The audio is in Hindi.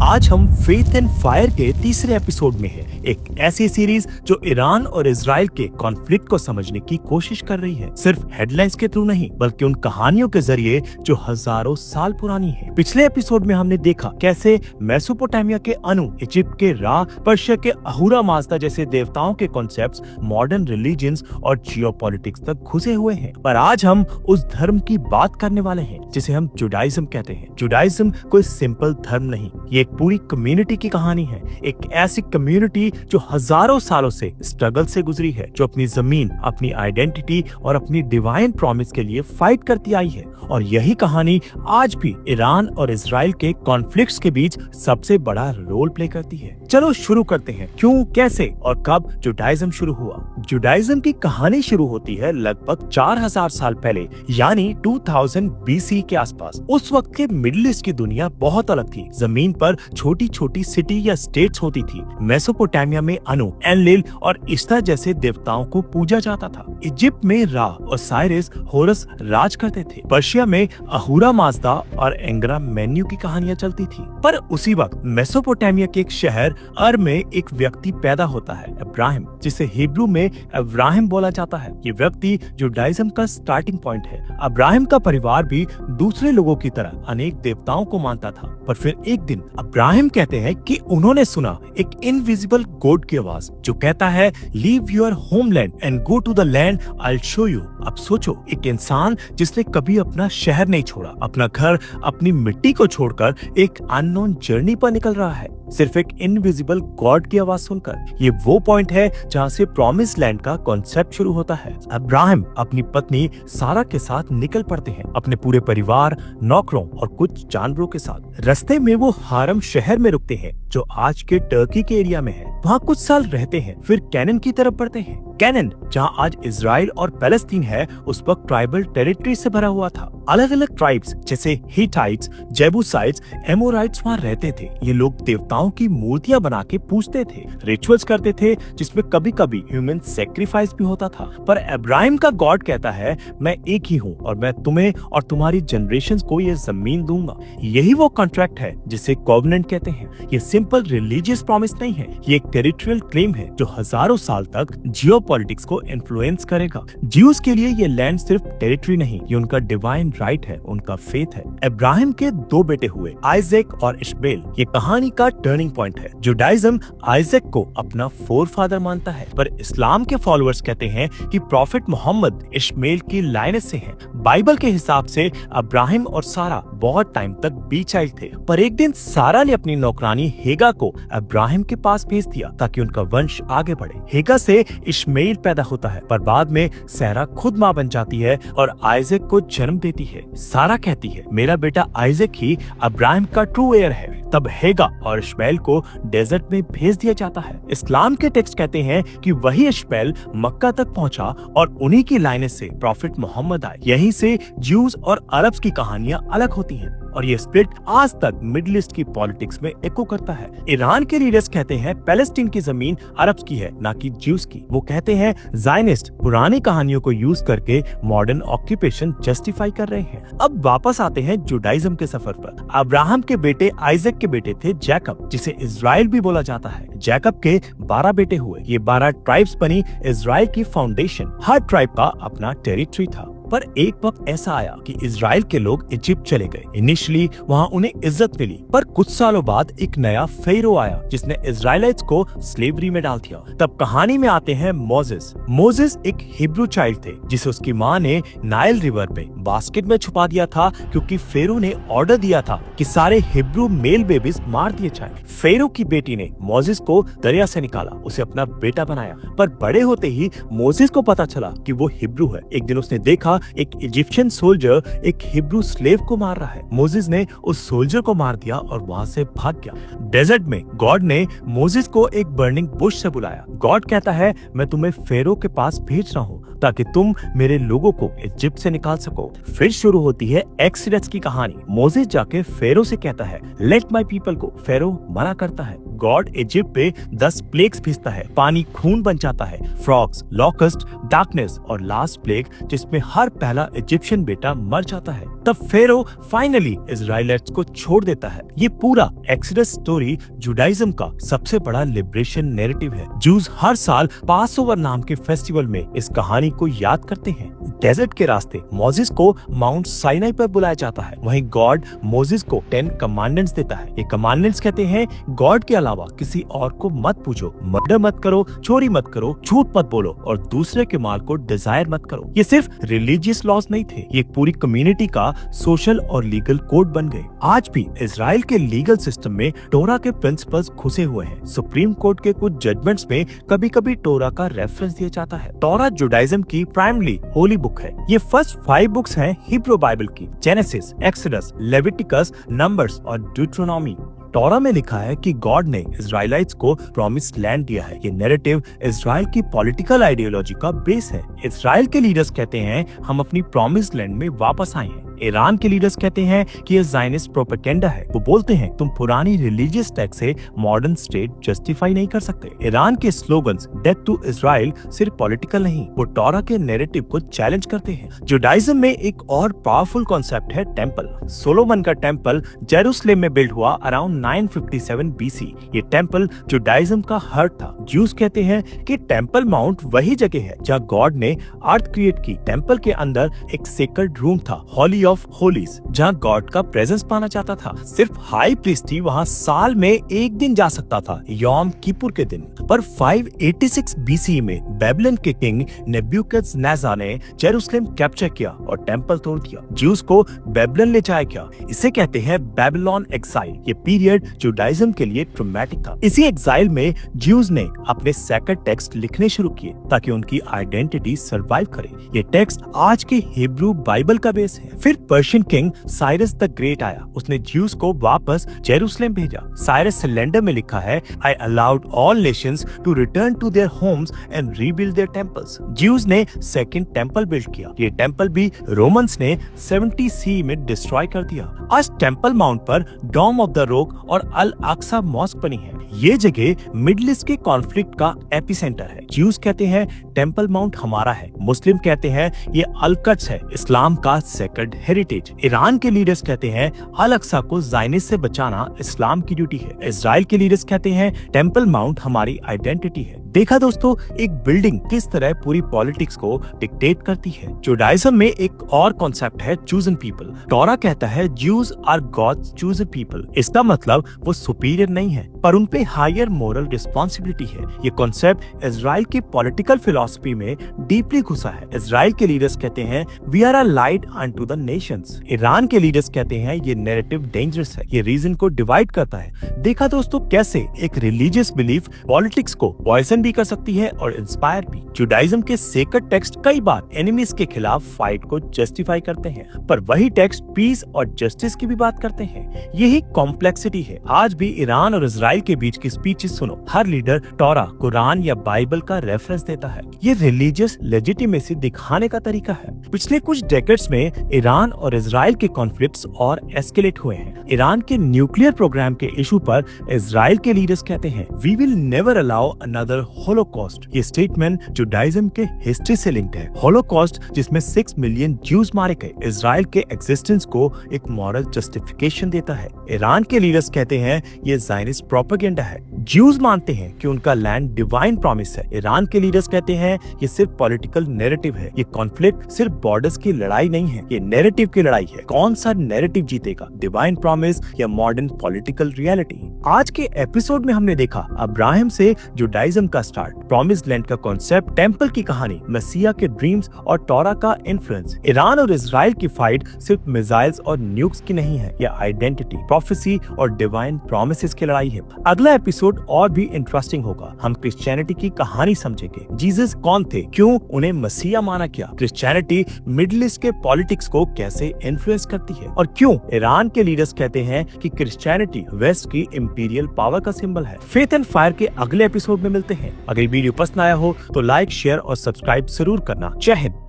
आज हम फेथ एंड फायर के तीसरे एपिसोड में हैं। एक ऐसी सीरीज जो ईरान और इजराइल के कॉन्फ्लिक्ट को समझने की कोशिश कर रही है, सिर्फ हेडलाइंस के थ्रू नहीं बल्कि उन कहानियों के जरिए जो हजारों साल पुरानी है। पिछले एपिसोड में हमने देखा कैसे मेसोपोटामिया के अनु, इजिप्ट के रा, पर्शिया के अहूरा माज़दा जैसे देवताओं के कॉन्सेप्ट्स मॉडर्न रिलीजन्स और जियोपॉलिटिक्स तक घुसे हुए हैं। पर आज हम उस धर्म की बात करने वाले हैं जिसे हम जुडाइज्म कहते हैं। जुडाइज्म कोई सिंपल धर्म नहीं, ये एक पूरी कम्युनिटी की कहानी है। एक ऐसी कम्युनिटी जो हजारों सालों से स्ट्रगल से गुजरी है, जो अपनी जमीन, अपनी आइडेंटिटी और अपनी डिवाइन प्रॉमिस के लिए फाइट करती आई है। और यही कहानी आज भी ईरान और इजराइल के कॉन्फ्लिक्ट्स के बीच सबसे बड़ा रोल प्ले करती है। चलो शुरू करते हैं, क्यों, कैसे और कब जुडाइज्म शुरू हुआ। जुडाइज्म की कहानी शुरू होती है लगभग 4000 साल पहले, यानी 2000 BC के आसपास। उस वक्त के मिडिल ईस्ट की दुनिया बहुत अलग थी। जमीन पर छोटी छोटी सिटी या स्टेट्स होती थी। मेसोपोटामिया में अनु, एनलिल और इश्ता जैसे देवताओं को पूजा जाता था। इजिप्ट में रा और साइरस, होरस राज करते थे। पर्शिया में अहूरा माज़दा और एंग्रा मेन्यू की कहानियां चलती थी। पर उसी वक्त मेसोपोटामिया के एक शहर अर में एक व्यक्ति पैदा होता है, अब्राहिम, जिसे हिब्रू में अब्राहिम बोला जाता है। ये व्यक्ति जुडाइज्म का स्टार्टिंग पॉइंट है। अब्राहिम का परिवार भी दूसरे लोगों की तरह अनेक देवताओं को मानता था। पर फिर एक दिन अब्राहिम कहते हैं कि उन्होंने सुना एक इनविजिबल गॉड की आवाज जो कहता है, leave your homeland and go to the land I will show you. अब सोचो, एक इंसान जिसने कभी अपना शहर नहीं छोड़ा, अपना घर, अपनी मिट्टी को छोड़कर एक अननोन जर्नी पर निकल रहा है, सिर्फ एक इनविजिबल गॉड की आवाज सुनकर। ये वो पॉइंट है जहाँ से प्रॉमिस लैंड का कॉन्सेप्ट शुरू होता है। अब्राहिम अपनी पत्नी सारा के साथ निकल पड़ते हैं, अपने पूरे परिवार, नौकरों और कुछ जानवरों के साथ। रास्ते में वो हारम शहर में रुकते हैं जो आज के टर्की के एरिया में है। वहाँ कुछ साल रहते हैं, फिर कैनन की तरफ बढ़ते हैं। कैनन, जहाँ आज इजराइल और पैलेस्टीन है, उस वक्त ट्राइबल टेरिटरी से भरा हुआ था। अलग अलग ट्राइब्स जैसे हिटाइट्स, जेबूसाइट्स, एमोराइट्स वहाँ रहते थे। ये लोग देवताओं की मूर्तियां बना के पूजते थे, रिचुअल्स करते थे, जिसमें कभी कभी ह्यूमन सेक्रीफाइस भी होता था। पर अब्राहिम का गॉड कहता है, मैं एक ही हूँ और मैं तुम्हें और तुम्हारी जनरेशंस को ये जमीन दूंगा। यही वो कॉन्ट्रैक्ट है जिसे कॉवेनेंट कहते हैं। ये सिंपल रिलीजियस प्रॉमिस नहीं है, ये एक टेरिटोरियल क्लेम है जो हजारों साल तक जियोपॉलिटिक्स को इन्फ्लुएंस करेगा। ज्यूज के लिए ये लैंड सिर्फ टेरिटरी नहीं, ये उनका डिवाइन राइट है, उनका फेथ है। अब्राहिम के 2 बेटे हुए, आइजैक और इश्मेल। ये कहानी का टर्निंग पॉइंट है। जुडाइज्म आइजैक को अपना फोरफादर मानता है, पर इस्लाम के फॉलोअर्स कहते हैं कि प्रॉफिट मोहम्मद इश्मेल की लाइनेस से हैं। बाइबल के हिसाब से अब्राहिम और सारा बहुत टाइम तक बीच आए थे, पर एक दिन सारा ने अपनी नौकरानी हेगा को अब्राहिम के पास भेज दिया ताकि उनका वंश आगे बढ़े। हेगा से इश्मेल पैदा होता है, पर बाद में सारा खुद मां बन जाती है और आइजैक को जन्म देती है। सारा कहती है, मेरा बेटा आइजैक ही अब्राहिम का ट्रू एयर है। तब हेगा और इश्मेल को डेजर्ट में भेज दिया जाता है। इस्लाम के टेक्स्ट कहते हैं कि वही इश्मेल मक्का तक पहुंचा और उन्हीं की लाइनेस से प्रॉफिट मोहम्मद आए। यहीं से ज्यूज और अरब्स की कहानियां अलग होती हैं और ये स्प्लिट आज तक मिडिल ईस्ट की पॉलिटिक्स में एको करता है। ईरान के लीडर्स कहते हैं पैलेस्टीन की जमीन अरब्स की है, ना कि ज्यूज की। वो कहते हैं ज़ायनिस्ट पुरानी कहानियों को यूज करके मॉडर्न ऑक्यूपेशन जस्टिफाई कर रहे हैं। अब वापस आते हैं जुडाइज्म के सफर पर। अब्राहम के बेटे आइजैक के बेटे थे जैकब, जिसे इजराइल भी बोला जाता है। जैकब के 12 बेटे हुए। ये 12 ट्राइब्स बनी इजराइल की फाउंडेशन। हर ट्राइब का अपना टेरिटरी था। पर एक वक्त ऐसा आया कि इजराइल के लोग इजिप्ट चले गए। इनिशियली वहाँ उन्हें इज्जत मिली, पर कुछ सालों बाद एक नया फेरो आया जिसने इजराइलाइट्स को स्लेवरी में डाल दिया। तब कहानी में आते हैं मोजेस। मोजेस एक हिब्रू चाइल्ड थे जिसे उसकी माँ ने नाइल रिवर में बास्केट में छुपा दिया था, क्योंकि फेरो ने ऑर्डर दिया था कि सारे हिब्रू मेल बेबीज मार दिए जाएं। फेरो की बेटी ने मोजेस को दरिया से निकाला, उसे अपना बेटा बनाया। पर बड़े होते ही मोजेस को पता चला कि वो हिब्रू है। एक दिन उसने देखा एक इजिप्शियन सोल्जर एक हिब्रू स्लेव को मार रहा है। मोजेस ने उस सोल्जर को मार दिया और वहाँ से भाग गया। डेजर्ट में गॉड ने मोजेस को एक बर्निंग बुश से बुलाया। गॉड कहता है, मैं तुम्हें फेरो के पास भेज रहा हूँ ताकि तुम मेरे लोगों को इजिप्ट से निकाल सको। फिर शुरू होती है एक्सोडस की कहानी। मोजेस जाके फेरो से कहता है, लेट माय पीपल गो। फेरो मना करता है। गॉड इजिप्ट पे 10 प्लेग्स भेजता है, पानी खून बन जाता है, फ्रॉग्स, लॉकस्ट, डार्कनेस और लास्ट प्लेग जिसमें हर पहला इजिप्शियन बेटा मर जाता है। तब फेरो फाइनली इजराइलिट्स को छोड़ देता है। ये पूरा एक्सोडस स्टोरी जुडाइज्म का सबसे बड़ा लिबरेशन नैरेटिव है। जूस हर साल पासओवर नाम के फेस्टिवल में इस कहानी को याद करते हैं। डेजर्ट के रास्ते मोसेस को माउंट साइनाई पर बुलाया जाता है। वहीं गॉड मोसेस को 10 कमांडेंट्स देता है। ये कमांडेंट्स कहते हैं गॉड के अलावा किसी और को मत पूछो, मर्डर मत करो, चोरी मत करो, झूठ मत बोलो और दूसरे के माल को डिजायर मत करो। ये सिर्फ रिलीजियस लॉज नहीं थे, ये पूरी कम्युनिटी का सोशल और लीगल कोड बन गए। आज भी इजराइल के लीगल सिस्टम में टोरा के प्रिंसिपल्स घुसे हुए हैं। सुप्रीम कोर्ट के कुछ जजमेंट्स में कभी कभी टोरा का रेफरेंस दिया जाता है। टोरा जुडाइज्म की प्राइमरी होली बुक है। ये फर्स्ट 5 बुक्स हैं हिब्रू बाइबल की, जेनेसिस, एक्सोडस, लेविटिकस, नंबर्स और ड्यूटरोनॉमी। टोरा में लिखा है कि गॉड ने इजराइलाइट्स को प्रॉमिस्ड लैंड दिया है। ये नैरेटिव इजराइल की पॉलिटिकल आइडियोलॉजी का बेस है। इजराइल के लीडर्स कहते हैं हम अपनी प्रॉमिस्ड लैंड में वापस आए हैं। ईरान के लीडर्स कहते हैं कि ये ज़ायनिस्ट प्रोपेगेंडा है। वो बोलते हैं तुम पुरानी रिलीजियस टेक्स्ट से मॉडर्न स्टेट जस्टिफाई नहीं कर सकते। ईरान के स्लोगन्स डेथ टू इजराइल सिर्फ पॉलिटिकल नहीं, वो टोरा के नैरेटिव को चैलेंज करते हैं। जुडाइज्म में एक और पावरफुल कॉन्सेप्ट है टेम्पल। सोलोमन का टेम्पल जेरूसलेम में बिल्ड हुआ अराउंड 957 BC। ये टेम्पल जुडाइज्म का हार्ट था। ज्यूज कहते हैं कि टेम्पल माउंट वही जगह है जहाँ गॉड ने अर्थ क्रिएट की। टेम्पल के अंदर एक सेक्रेड रूम था, हॉली ऑफ होलीज, जहाँ गॉड का प्रेजेंस पाना चाहता था। सिर्फ हाई प्रीस्ट ही वहाँ साल में एक दिन जा सकता था, यौम किपुर के दिन। पर 586 BC में बेबीलोन के किंग नेबुकदनेस्सर ने जेरूसलेम कैप्चर किया और टेम्पल तोड़ दिया। ज्यूज को बेबीलोन ले जाया गया। इसे कहते हैं बेबीलोन एक्साइल। ये पीरियड जुडाइज्म के लिए ट्रॉमेटिक था। इसी एक्साइल में ज्यूज ने अपने सेक्रेड टेक्स्ट लिखने शुरू किए ताकि उनकी आइडेंटिटी सर्वाइव करे। ये टेक्स्ट आज के हिब्रू बाइबल का बेस है। फिर Persian king Cyrus the great आया। उसने ज्यूज को वापस जेरूसलेम भेजा। साइरस सिलेंडर में लिखा है I allowed all nations to return to their homes and rebuild their temples. Jews ने सेकंड टेम्पल बिल्ड किया। ये टेम्पल भी रोमन्स ने 70 CE में डिस्ट्रॉय कर दिया। आज टेम्पल माउंट पर डोम ऑफ द रॉक और अल अक्सा मॉस्क बनी है। ये जगह मिडिल ईस्ट के कॉन्फ्लिक्ट का एपिसेंटर है। ज्यूज कहते हैं टेम्पल माउंट हमारा है। मुस्लिम कहते हैं ये अल कद्स है, इस्लाम का सेक्रेड हेरिटेज। ईरान के लीडर्स कहते हैं अल अक्सा को ज़ायनिस्ट से बचाना इस्लाम की ड्यूटी है। इजराइल के लीडर्स कहते हैं टेम्पल माउंट हमारी आइडेंटिटी है। देखा दोस्तों, एक बिल्डिंग किस तरह पूरी पॉलिटिक्स को डिक्टेट करती है। जुडाइज्म में एक और कॉन्सेप्ट है चूजन पीपल। टोरा कहता है Jews are God's chosen people. इसका मतलब वो सुपीरियर नहीं है, पर उन पे हायर मोरल रिस्पॉन्सिबिलिटी है। ये कॉन्सेप्ट इजराइल की पॉलिटिकल फिलॉसफी में डीपली घुसा है। इजराइल के लीडर्स कहते हैं we are a light unto the nations. Iran के लीडर्स कहते हैं ये नैरेटिव डेंजरस है, ये रीजन को डिवाइड करता है। देखा दोस्तों, कैसे एक रिलीजियस बिलीफ पॉलिटिक्स को पॉइजन भी कर सकती है और इंस्पायर भी। जुडाइज्म के सेक्रेड टेक्स्ट कई बार एनिमीज के खिलाफ फाइट को जस्टिफाई करते हैं, पर वही टेक्स्ट पीस और जस्टिस की भी बात करते हैं। यही कॉम्प्लेक्सिटी है। आज भी ईरान और इजराइल के बीच की स्पीचेस सुनो, हर लीडर टोरा, कुरान या बाइबल का रेफरेंस देता है। ये रिलीजियस लेजिटिमेसी दिखाने का तरीका है। पिछले कुछ डेकेड्स में ईरान और इजराइल के कॉन्फ्लिक्ट्स और एस्केलेट हुए हैं। ईरान के न्यूक्लियर प्रोग्राम के इशू पर इजराइल के लीडर्स कहते हैं we will never allow another Holocaust. ये स्टेटमेंट जुडाइज्म के हिस्ट्री से लिंक्ड है। होलोकॉस्ट जिसमें 6 मिलियन ज्यूज मारे गए, इजराइल के एग्जिस्टेंस को एक मॉरल जस्टिफिकेशन देता है। ईरान के लीडर्स कहते हैं ये ज़ायनिस्ट प्रोपेगेंडा है। ज्यूज मानते हैं कि उनका लैंड डिवाइन प्रॉमिस है। ईरान के लीडर्स कहते हैं ये सिर्फ पॉलिटिकल नैरेटिव है। ये कॉन्फ्लिक्ट सिर्फ बॉर्डर्स की लड़ाई नहीं है, ये नैरेटिव की लड़ाई है। कौन सा नैरेटिव जीतेगा, डिवाइन प्रॉमिस या मॉडर्न पॉलिटिकल रियलिटी? आज के एपिसोड में हमने देखा अब्राहम से जुडाइज्म का स्टार्ट, प्रॉमिस्ड लैंड का कॉन्सेप्ट, टेम्पल की कहानी, मसीहा के ड्रीम्स और टोरा का इन्फ्लुएंस। ईरान और इजराइल की फाइट सिर्फ मिसाइल्स और न्यूक्स की नहीं है, यह आइडेंटिटी, प्रोफेसी और डिवाइन प्रॉमिसेस की लड़ाई है। अगला एपिसोड और भी इंटरेस्टिंग होगा। हम क्रिश्चियनिटी की कहानी समझेंगे। जीसस कौन थे, क्यों उन्हें मसीहा माना गया, क्रिश्चियनिटी मिडिल ईस्ट के पॉलिटिक्स को कैसे इन्फ्लुएंस करती है और क्यों ईरान के लीडर्स कहते हैं कि क्रिश्चियनिटी वेस्ट की इंपीरियल पावर का सिंबल है। फेथ एंड फायर के अगले एपिसोड में मिलते हैं। अगर वीडियो पसंद आया हो तो लाइक, शेयर और सब्सक्राइब जरूर करना। जय हिंद।